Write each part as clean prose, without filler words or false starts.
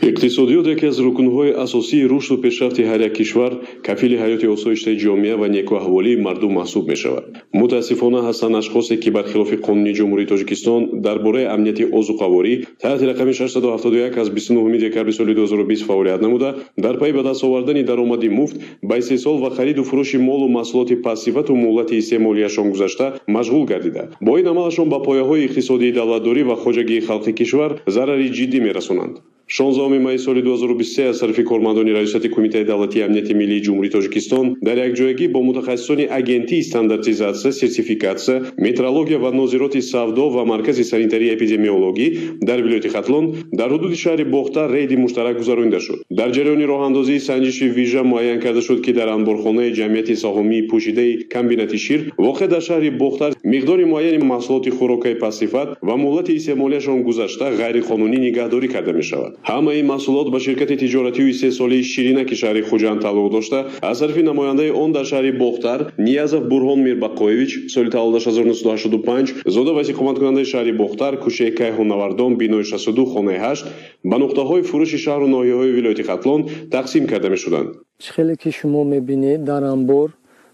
иқтисодиёт яке аз рукнҳои асосии рушду пешрафти ҳар як кишвар, кафили ҳаёти осоиштаи ҷомеа ва некуаҳволии мардум маҳсуб мешавад. мутаассифона ҳастанд ашхосе ки бар хилофи қонуни ҷумҳурии Тоҷикистон дар бораи амнияти озуқаворӣ таҳти рақами 671 аз 29 декабри соли 2020 фаъолият намуда, дар пайи ба даст овардани даромади муфт ба истеҳсол ва хариду фурӯши молу маҳсулоти пассивату муҳлати истеъмолияшон гузашта машғул гардида, бо ин амалашон ба пояҳои иқтисодии давлатдорӣ ва хоҷагии халқи кишвар зарари ҷиддӣ мерасонанд. 16 майи соли 2023 аз тарафи кормандони раисати Кумитаи давлатии амнияти миллии ҷумҳурии Тоҷикистон дар якҷоягӣ бо мутахассисони агентии стандартизатсия, сертификатсия, метрология ва нозироти савдо ва маркази санитарии эпидемиологӣ дар вилояти Хатлон дар ҳудуди шаҳри Бохта рейди муштарак гузаронида шуд. Дар ҷараёни роҳандозии санҷиши вижа муайян карда шуд ки дар анборхонаи ҷамъияти саҳомии пӯшидаи комбинати шир воқеъ дар шаҳри Бохта миқдори муайяни маҳсулоти хӯрокаи пассифат ва муҳлати истеъмолияшон гузашта ғайриқонунӣ нигоҳдорӣ карда мешавад. ҳамаи маҳсулот ба ширкати тиҷоратию истеҳсолии ширинаки шаҳри Хуҷанд тааллуқ дошта, аз тарафи намояндаи он дар шаҳри Бохтар Ниязов Бурҳон Мирбақоевич соли таваллудаш 1985 зода ва иstiqomatkунандаи шаҳри Бохтар кӯчаи Кайҳонавардон бинои 62 хонаи 8 ба нуқтаҳои фурӯши шаҳру ноҳияҳои вилояти Хатлон тақсим карда мешуданд. خیلی که شما میبینید در انبار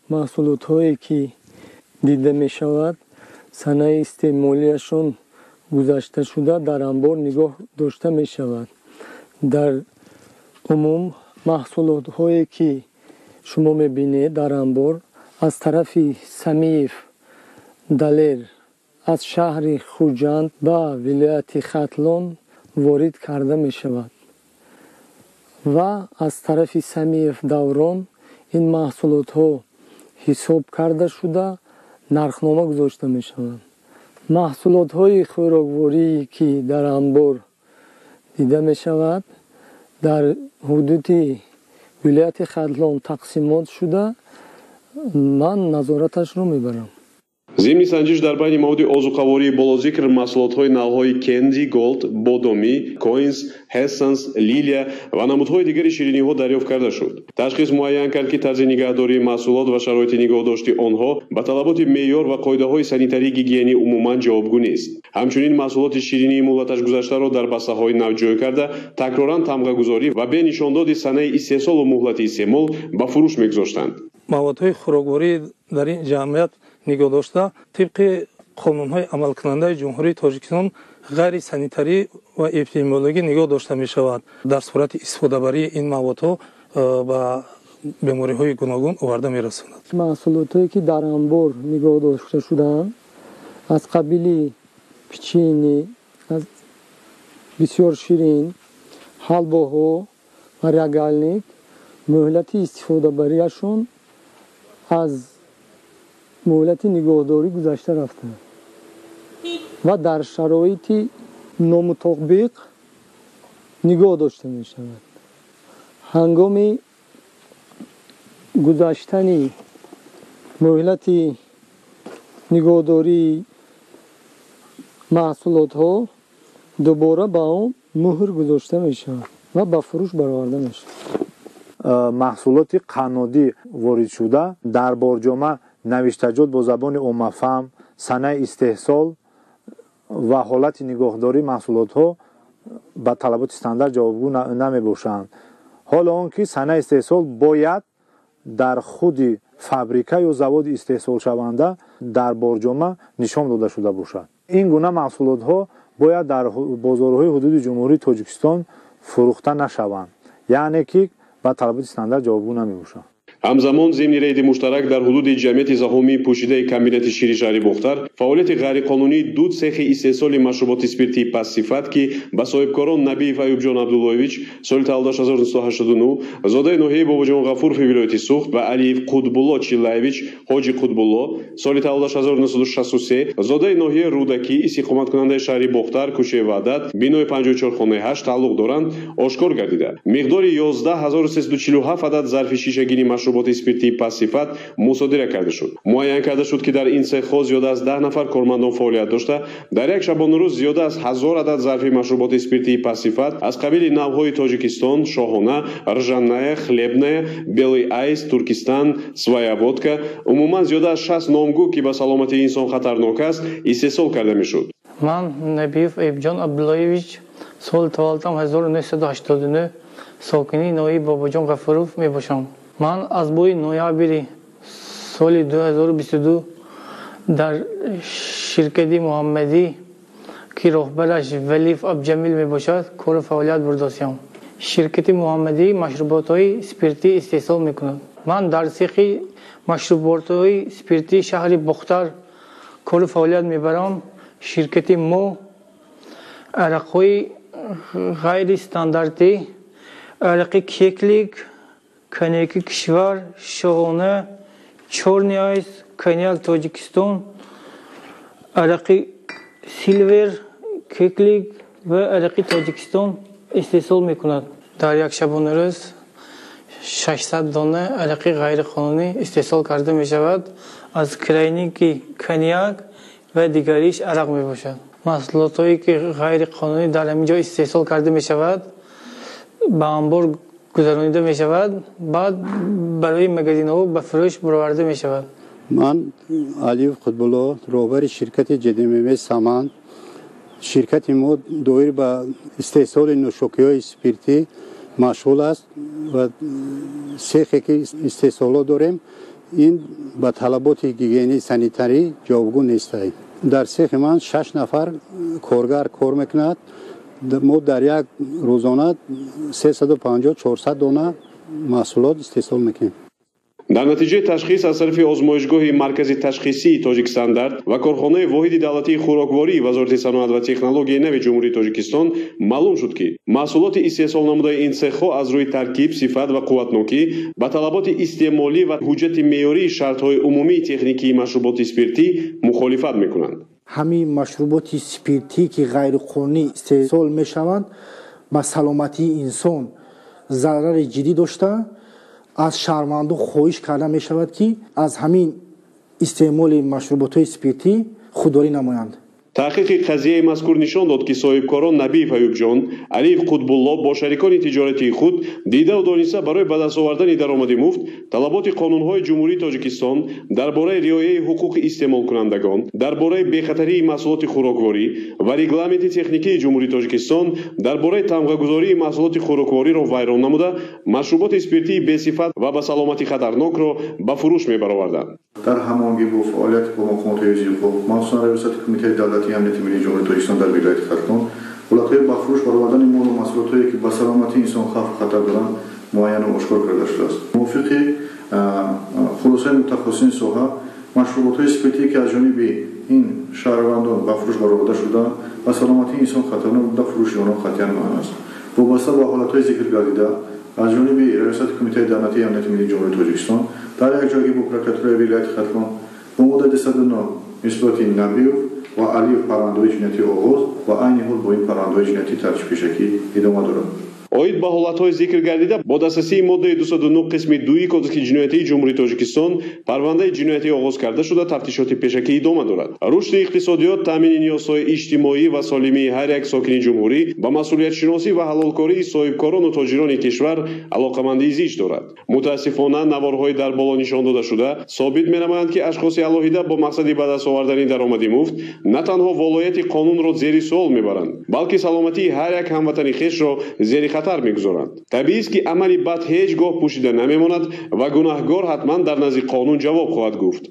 محصولات هایی که دیده میشود صنایع استعمالیشون گذاشته شده در انبار نگاه داشته میشود. در عموم محصولات هایی که شما میبینید در انبار از طرف سمیف دلیر از شهر خوجند به ولایت ختلون وارد کرده میشود و از طرف سمیف دوران این محصولات ها حساب کرده شده نرخنامه گذاشته میشوند. محصولات های خوراکواری که در انبار دیده میشود در حدود ولایت ختلون تقسیمات شده من نظارتش رو میبرم. зимни санҷиш дар байни маводи озуқавории болозикр маҳсулотҳои навъҳои Кенди Голд, Бодоми, Коинс, Ҳессанс, Лилия ва намудҳои дигари шириниҳо дарёфт карда шуд. Ташхис муайян кард ки тарзи нигаҳдории маҳсулот ва шароити нигоҳдошти онҳо ба талаботи меъёр ва қоидаҳои санитарии гигиенӣ умуман ҷавобгӯ нест. ҳамчунин маҳсулоти ширинии муҳлаташ гузаштаро дар бастаҳои нав ҷой карда такроран тамғагузорӣ ва бе нишондоди санаи истеҳсолу муҳлати истеъмол ба фурӯш мегузоштанд. маводҳои хӯрокворӣ дар ин ҷамъият нигоҳ дошта тибқи қонунҳои амалкунандаи ҷумҳурии Тоҷикистон ғайри санитарӣ ва эпидемиологӣ нигоҳ дошта мешавад. дар сурати истифодабарии ин маводҳо ба бемориҳои гуногун оварда мерасонад. маҳсулотое ки дар анбор нигоҳ дошта шудаанд аз қабили печени, аз бисёр ширин, ҳалвоҳо ва рагальник муҳлати истифодабарияшон аз муҳлати нигоҳдорӣ гузашта рафтанд ва дар шароити номутобиқ нигоҳ дошта мешавад. ҳангоми гузаштани муҳлати нигоҳдории маҳсулотҳо дубора ба он муҳр гузошта мешавад ва ба фурӯш бароварда мешавад. маҳсулоти қаннодӣ воридшуда дар борҷома навиштаҷот бо забони оммафаҳм, санаи истеҳсол ва ҳолати нигоҳдории маҳсулотҳо ба талаботи стандарт ҷавобгӯ намебошанд. ҳоло он ки санаи истеҳсол бояд дар худи фабрика ё заводи истеҳсолшаванда дар борҷома нишон дода шуда бошад. ин гуна маҳсулотҳо бояд дар бозорҳои ҳудуди ҷумҳурии Тоҷикистон фурӯхта нашаванд, яъне ки ба талаботи стандарт ҷавобгӯ намебошанд. ҳамзамон зимни рейди муштарак дар ҳудуди ҷамъияти саҳомии пӯшидаи комбинати шири шаҳри Бохтар фаъолияти ғайриқонунии ду цехи истеҳсоли машруботи спиртии пассифат ки ба соҳибкорон Набиев Аюбҷон Абдуллоевич соли таваллудаш 1989, зодаи ноҳияи Бобоҷон Ғафурови вилояти Суғд ва Алиев Қудбулло Чиллаевич ҳоҷи Қудбулло соли таваллудаш 1963, зодаи ноҳияи Рудаки истиқоматкунандаи шаҳри Бохтар кӯчаи Ваҳдат бинои 54 хонаи 8 тааллуқ доранд, ошкор гардида миқдори 11347 адад зарфи шишагини машруботи спиртии пассифат мусодира карда шуд. муайян карда шуд ки дар ин цехҳо зиёда аз 10 нафар кормандон фаъолият дошта, дар як шабонарӯз зиёда аз 1000 адад зарфи машруботи спиртии пассифат аз қабили навъҳои Тоҷикистон, Шоҳона, Ржаная, Хлебная, Белый айс, Туркистан, Своя водка, умуман зиёда аз 60 номгӯ ки ба саломатии инсон хатарнок аст, истеҳсол карда мешуд. ман Набиев Аюбҷон Абдуллоевич سال تولدم 1989 ساکنی نوعی باباجان غفاروف می باشم. من از بوی نویابر سال 2022 در شرکت محمدی که رهبرش ولیف ابجمیل می باشد کار فعالیت برداشتم. شرکت محمدی مشروبات های اسپریتی استحصال می کند. من در سیخ مشروبات های اسپریتی شهر بختر کار فعالیت می برم. شرکت ما عرق‌های غیر استانداردی، عرق کیکلیک، کنیاک کشور، شاهانه، چورنی آیس، کنیاک تاجیکستان، عرق سیلور، کیکلیک و عرق تاجیکستان استحصال میکند. در یک شبانه روز 600 دانه عرق غیر قانونی استحصال کرده می شود. از کرینیکی کنیاک و دیگریش عرق می باشد. محصولات هایی که غیر قانونی در اینجا استحصال کرده می شود به انبار گذرانیده می شود، بعد برای مگزین ها به فروش برآورده می شود. من علیف قطب‌الله رهبر شرکت جدیمیم سامان. شرکت ما دایر به استحصال نوشاکی‌های اسپریتی مشغول است و سیخی که استحصال داریم این با طلبات گیگینی سانیتاری جوابگو نیست. در سیخ من 6 نفر کارگر کار میکند. ما در یک روزانه 350-400 دانه محصولات استحصال میکنیم. дар натиҷаи ташхис аз тарафи озмоишгоҳи маркази ташхисии тоҷикстандард ва корхонаи воҳиди давлатии хӯроквории вазорати саноат ва технологияи нави ҷумҳурии тоҷикистон маълум шуд ки маҳсулоти истеҳсолнамудаи ин цехҳо аз рӯи таркиб сифат ва қувватнокӣ ба талаботи истеъмолӣ ва ҳуҷҷати меъёрии шартҳои умумии техникии машруботи спиртӣ мухолифат мекунанд. ҳамин машруботи спиртӣ ки ғайриқонунӣ истеҳсол мешаванд ба саломатии инсон зарари ҷиддӣ дошта аз шаҳрвандон хоҳиш карда мешавад ки аз ҳамин истеъмоли машруботҳои спиртӣ худдорӣ намоянд. таҳқиқи қазияи мазкур нишон дод ки соҳибкорон Набиев Аюбҷон, Алиев Қутбулло бо шарикони тиҷоратии худ дидаву дониста барои ба даст овардани даромади муфт талаботи қонунҳои ҷумҳурии Тоҷикистон дар бораи риояи ҳуқуқи истеъмолкунандагон, дар бораи бехатарии маҳсулоти хӯрокворӣ ва регламенти техникии ҷумҳурии Тоҷикистон дар бораи тамғагузории маҳсулоти хӯроквориро вайрон намуда, машруботи спиртии бесифат ва ба саломатӣ хатарнокро ба фурӯш мебароварданд. дар ҳамоҳангӣ бо фаъолияти бо мақомоти ҳифзи ҳуқуқ, махсусан рависати кумитаи давлатии амнияти миллии ҷумҳурии Тоҷикистон дар вилояти Хатон, ҳолатҳои ба фурӯш баровардани молу маҳсулотҳое ки ба саломатии инсон хавфу хатар доранд муайяну ошкор карда шудааст. мувофиқи хулосаи мутахассисини соҳа, машруботҳои спиртие ки аз ҷониби ин шаҳрвандон ба фурӯш бароварда шуда ба саломатии инсон хатарнок буда фурӯши онҳо қатъиян муайян аст. вобаста ба ҳолатҳои зикр гардида аз ҷониби рависати кумитаи давлатии амнияти миллии ҷумҳурии Тоҷикистон дар якҷоягӣ бо прокуратураи вилояти Хатон бо муддати 109 нисбати Набиев ва Алиев парвандаҳои ҷиноятӣ оғоз ва айни ҳол бо ин парвандаҳои ҷиноятӣ тартиб пешакӣ идома дорад. оид ба ҳолатҳои зикр гардида бо дастрасии моддаи 209 қисми 2 кодекси ҷиноятии ҷумҳурии Тоҷикистон парвандаи ҷиноятӣ оғоз карда шуда тафтишоти пешакӣ идома дорад. рушди иқтисодиёт, таъмини ниёзҳои иҷтимоӣ ва солимии ҳар як сокини ҷумҳурӣ ба масъулиятшиносӣ ва ҳалолкории соҳибкорону тоҷирони кишвар алоқамандии зич дорад. мутаассифона наворҳои дар боло нишон дода шуда собит менамоянд ки ашхоси алоҳида бо мақсади ба даст овардани даромади муфт на танҳо волояти қонунро зери суол мебаранд, балки саломатии ҳар як ҳамватани хешро зери хатар мегузоранд. табиист ки амали бад ҳеҷ гоҳ пӯшида намемонад ва гунаҳгор ҳатман дар назди қонун ҷавоб хоҳад гуфт.